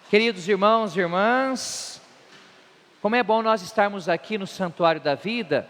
Queridos irmãos e irmãs, como é bom nós estarmos aqui no Santuário da Vida,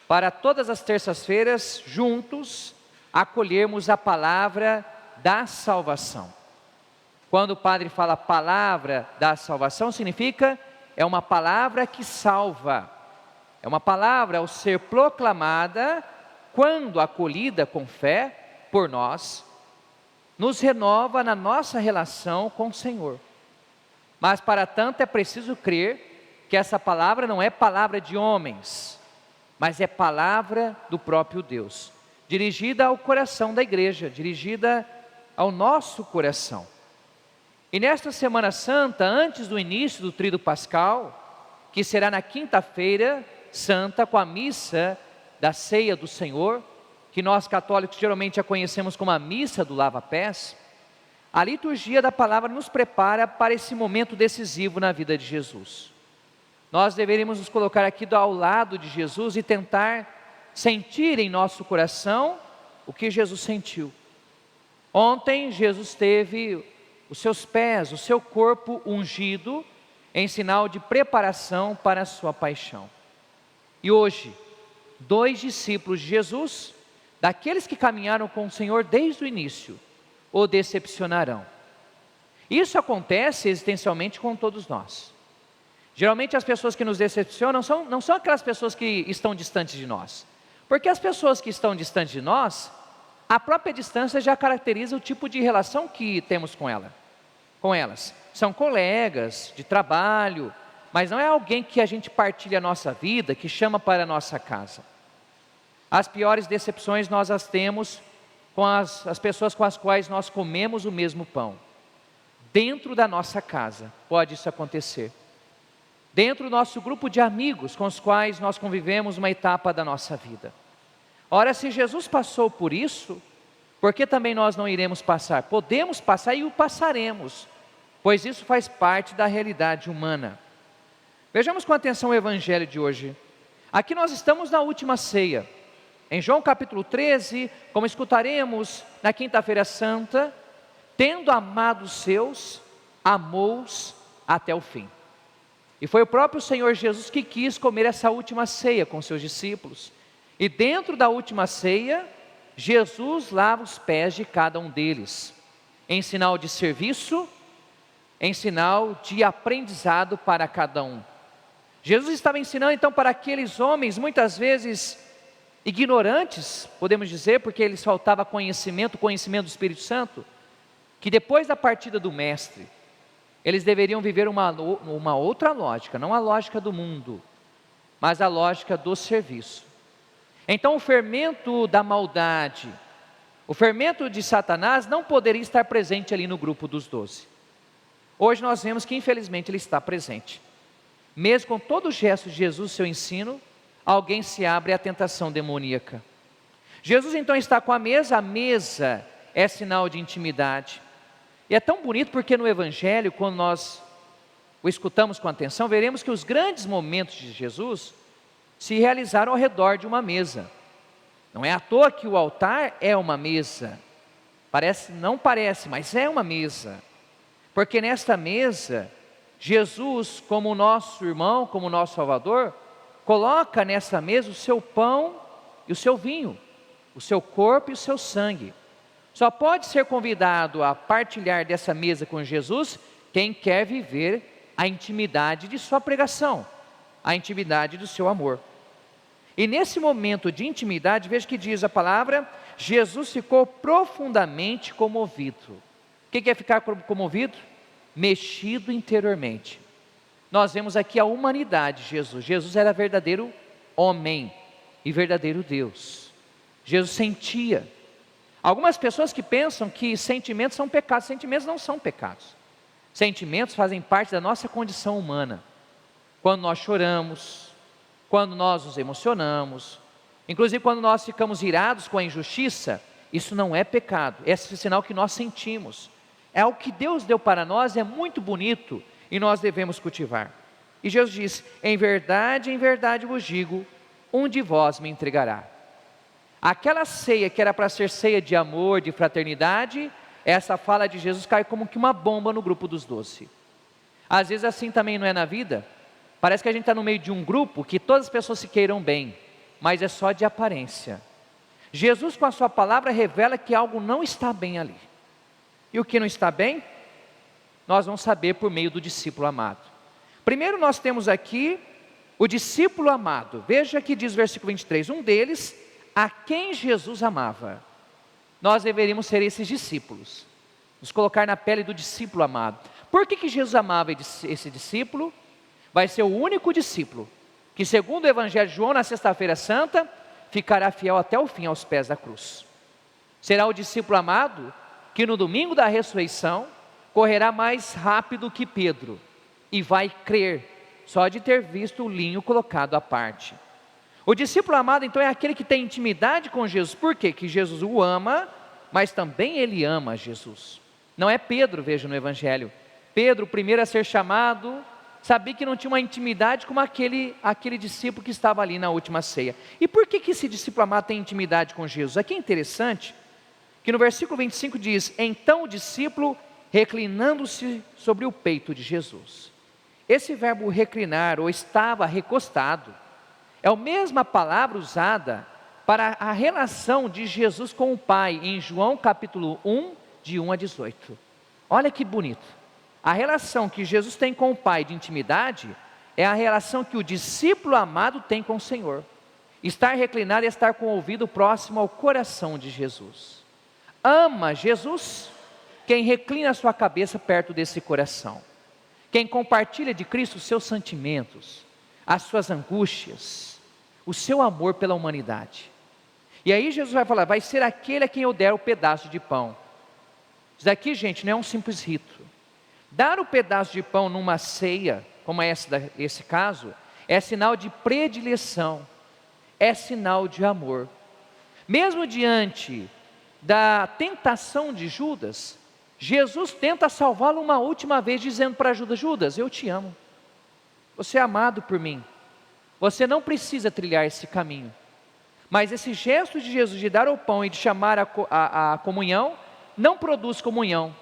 para todas as terças-feiras, juntos, acolhermos a palavra da salvação. Quando o padre fala palavra da salvação, significa, é uma palavra que salva. É uma palavra ao ser proclamada, quando acolhida com fé por nós, nos renova na nossa relação com o Senhor. Mas para tanto é preciso crer que essa palavra não é palavra de homens, mas é palavra do próprio Deus, dirigida ao coração da igreja, dirigida ao nosso coração. E nesta Semana Santa, antes do início do Tríduo Pascal, que será na quinta-feira santa, com a missa da Ceia do Senhor, que nós católicos geralmente a conhecemos como a missa do lava-pés, a liturgia da palavra nos prepara para esse momento decisivo na vida de Jesus. Nós deveríamos nos colocar aqui ao lado de Jesus e tentar sentir em nosso coração o que Jesus sentiu. Ontem Jesus teve os seus pés, o seu corpo ungido em sinal de preparação para a sua paixão. E hoje, 2 discípulos de Jesus, daqueles que caminharam com o Senhor desde o início, o decepcionarão. Isso acontece existencialmente com todos nós. Geralmente as pessoas que nos decepcionam não são aquelas pessoas que estão distantes de nós, porque as pessoas que estão distantes de nós, a própria distância já caracteriza o tipo de relação que temos com elas. São colegas de trabalho, mas não é alguém que a gente partilha a nossa vida, que chama para a nossa casa. As piores decepções nós as temos com as pessoas com as quais nós comemos o mesmo pão. Dentro da nossa casa pode isso acontecer. Dentro do nosso grupo de amigos com os quais nós convivemos uma etapa da nossa vida. Ora, se Jesus passou por isso, por que também nós não iremos passar? Podemos passar e o passaremos, pois isso faz parte da realidade humana. Vejamos com atenção o evangelho de hoje. Aqui nós estamos na última ceia. Em João capítulo 13, como escutaremos na quinta-feira santa, tendo amado os seus, amou-os até o fim. E foi o próprio Senhor Jesus que quis comer essa última ceia com seus discípulos. E dentro da última ceia, Jesus lava os pés de cada um deles, em sinal de serviço, em sinal de aprendizado para cada um. Jesus estava ensinando então para aqueles homens, muitas vezes ignorantes, podemos dizer, porque lhes faltava conhecimento do Espírito Santo, que depois da partida do Mestre, eles deveriam viver uma outra lógica, não a lógica do mundo, mas a lógica do serviço. Então o fermento da maldade, o fermento de Satanás não poderia estar presente ali no grupo dos 12. Hoje nós vemos que infelizmente ele está presente. Mesmo com todo o gesto de Jesus, seu ensino, alguém se abre à tentação demoníaca. Jesus então está com a mesa é sinal de intimidade. E é tão bonito porque no Evangelho, quando nós o escutamos com atenção, veremos que os grandes momentos de Jesus se realizaram ao redor de uma mesa. Não é à toa que o altar é uma mesa. Não parece, mas é uma mesa. Porque nesta mesa, Jesus, como nosso irmão, como nosso Salvador, coloca nessa mesa o seu pão e o seu vinho, o seu corpo e o seu sangue. Só pode ser convidado a partilhar dessa mesa com Jesus quem quer viver a intimidade de sua pregação, a intimidade do seu amor. E nesse momento de intimidade, veja que diz a palavra, Jesus ficou profundamente comovido. O que é ficar comovido? Mexido interiormente. Nós vemos aqui a humanidade de Jesus. Jesus era verdadeiro homem e verdadeiro Deus. Jesus sentia. Algumas pessoas que pensam que sentimentos são pecados. Sentimentos não são pecados. Sentimentos fazem parte da nossa condição humana. Quando nós choramos, quando nós nos emocionamos, inclusive quando nós ficamos irados com a injustiça, isso não é pecado. Esse é o sinal que nós sentimos. É o que Deus deu para nós, é muito bonito e nós devemos cultivar. E Jesus diz, em verdade vos digo, um de vós me entregará. Aquela ceia que era para ser ceia de amor, de fraternidade, essa fala de Jesus cai como que uma bomba no grupo dos 12. Às vezes assim também não é na vida. Parece que a gente está no meio de um grupo que todas as pessoas se queiram bem, mas é só de aparência. Jesus, com a sua palavra, revela que algo não está bem ali. E o que não está bem, nós vamos saber por meio do discípulo amado. Primeiro nós temos aqui o discípulo amado. Veja que diz o versículo 23, um deles, a quem Jesus amava. Nós deveríamos ser esses discípulos, nos colocar na pele do discípulo amado. Por que Jesus amava esse discípulo? Vai ser o único discípulo que, segundo o Evangelho de João, na sexta-feira santa, ficará fiel até o fim aos pés da cruz. Será o discípulo amado que no domingo da ressurreição correrá mais rápido que Pedro e vai crer só de ter visto o linho colocado à parte. O discípulo amado então é aquele que tem intimidade com Jesus. Por quê? Que Jesus o ama, mas também ele ama Jesus. Não é Pedro, veja no Evangelho. Pedro, o primeiro a ser chamado, sabia que não tinha uma intimidade como aquele discípulo que estava ali na última ceia. E por que esse discípulo amado tem intimidade com Jesus? Aqui é interessante que no versículo 25 diz, então o discípulo reclinando-se sobre o peito de Jesus. Esse verbo reclinar, ou estava recostado, é a mesma palavra usada para a relação de Jesus com o Pai, em João capítulo 1, de 1 a 18. Olha que bonito. A relação que Jesus tem com o Pai de intimidade é a relação que o discípulo amado tem com o Senhor. Estar reclinado é estar com o ouvido próximo ao coração de Jesus. Ama Jesus quem reclina a sua cabeça perto desse coração. Quem compartilha de Cristo os seus sentimentos, as suas angústias, o seu amor pela humanidade. E aí Jesus vai falar, vai ser aquele a quem eu der o pedaço de pão. Isso daqui, gente, não é um simples rito. Dar o pedaço de pão numa ceia, como é esse caso, é sinal de predileção, é sinal de amor. Mesmo diante da tentação de Judas, Jesus tenta salvá-lo uma última vez, dizendo para Judas, Judas, eu te amo, você é amado por mim, você não precisa trilhar esse caminho. Mas esse gesto de Jesus de dar o pão e de chamar a comunhão, não produz comunhão,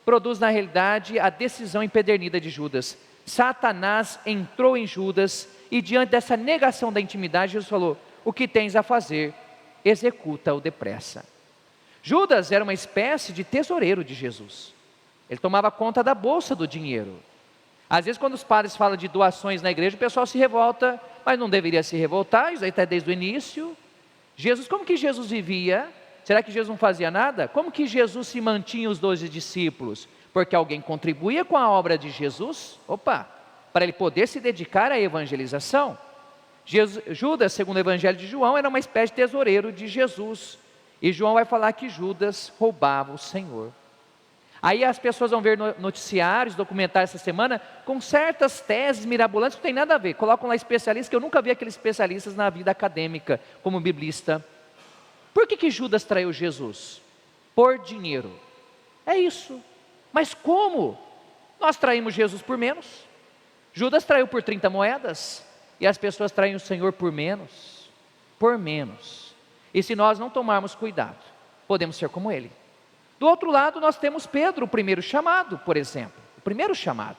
produz na realidade a decisão empedernida de Judas. Satanás entrou em Judas e diante dessa negação da intimidade, Jesus falou, o que tens a fazer, executa-o depressa. Judas era uma espécie de tesoureiro de Jesus. Ele tomava conta da bolsa do dinheiro. Às vezes quando os padres falam de doações na igreja, o pessoal se revolta, mas não deveria se revoltar, isso aí está desde o início. Jesus, como que Jesus vivia? Será que Jesus não fazia nada? Como que Jesus se mantinha os 12 discípulos? Porque alguém contribuía com a obra de Jesus, para ele poder se dedicar à evangelização. Judas, segundo o Evangelho de João, era uma espécie de tesoureiro de Jesus. E João vai falar que Judas roubava o Senhor. Aí as pessoas vão ver noticiários, documentários essa semana, com certas teses mirabolantes que não tem nada a ver. Colocam lá especialistas, que eu nunca vi aqueles especialistas na vida acadêmica, como biblista. Por que Judas traiu Jesus? Por dinheiro. É isso. Mas como? Nós traímos Jesus por menos. Judas traiu por 30 moedas. E as pessoas traem o Senhor por menos. Por menos. E se nós não tomarmos cuidado, podemos ser como ele. Do outro lado nós temos Pedro, o primeiro chamado, por exemplo. O primeiro chamado.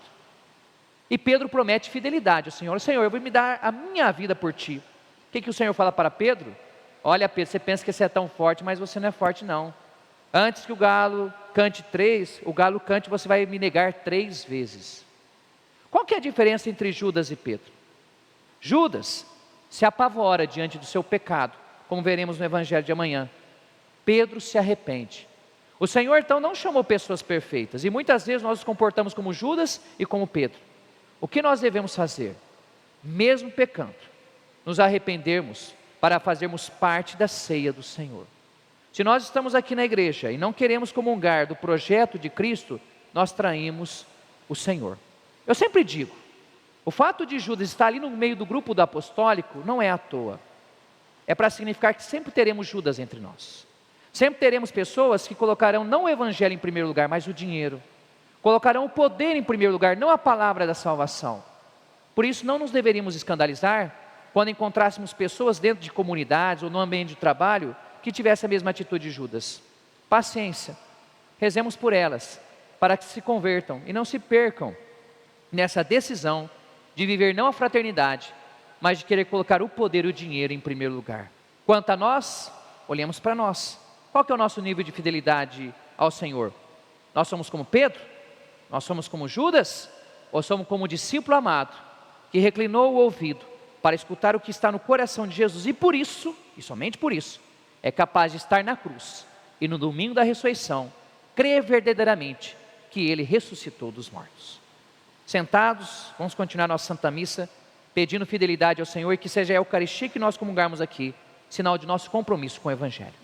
E Pedro promete fidelidade ao Senhor. Senhor, eu vou me dar a minha vida por ti. O que o Senhor fala para Pedro? Olha Pedro, você pensa que você é tão forte, mas você não é forte não. Antes que o galo cante 3, o galo cante, você vai me negar 3 vezes. Qual que é a diferença entre Judas e Pedro? Judas se apavora diante do seu pecado, como veremos no Evangelho de amanhã. Pedro se arrepende. O Senhor então não chamou pessoas perfeitas, e muitas vezes nós nos comportamos como Judas e como Pedro. O que nós devemos fazer? Mesmo pecando, nos arrependermos para fazermos parte da ceia do Senhor. Se nós estamos aqui na igreja e não queremos comungar do projeto de Cristo, nós traímos o Senhor. Eu sempre digo, o fato de Judas estar ali no meio do grupo do apostólico não é à toa. É para significar que sempre teremos Judas entre nós. Sempre teremos pessoas que colocarão não o evangelho em primeiro lugar, mas o dinheiro. Colocarão o poder em primeiro lugar, não a palavra da salvação. Por isso não nos deveríamos escandalizar quando encontrássemos pessoas dentro de comunidades ou no ambiente de trabalho que tivessem a mesma atitude de Judas. Paciência, rezemos por elas, para que se convertam e não se percam nessa decisão de viver não a fraternidade, mas de querer colocar o poder e o dinheiro em primeiro lugar. Quanto a nós, olhemos para nós. Qual que é o nosso nível de fidelidade ao Senhor? Nós somos como Pedro? Nós somos como Judas? Ou somos como o discípulo amado, que reclinou o ouvido para escutar o que está no coração de Jesus e por isso, e somente por isso, é capaz de estar na cruz e no domingo da ressurreição, crer verdadeiramente que Ele ressuscitou dos mortos. Sentados, vamos continuar nossa Santa Missa, pedindo fidelidade ao Senhor e que seja a Eucaristia que nós comungarmos aqui, sinal de nosso compromisso com o Evangelho.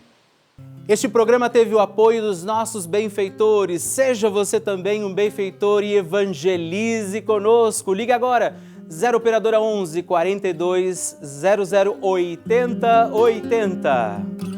Este programa teve o apoio dos nossos benfeitores. Seja você também um benfeitor e evangelize conosco. Ligue agora, 0 Operadora 11 42 00 80 80.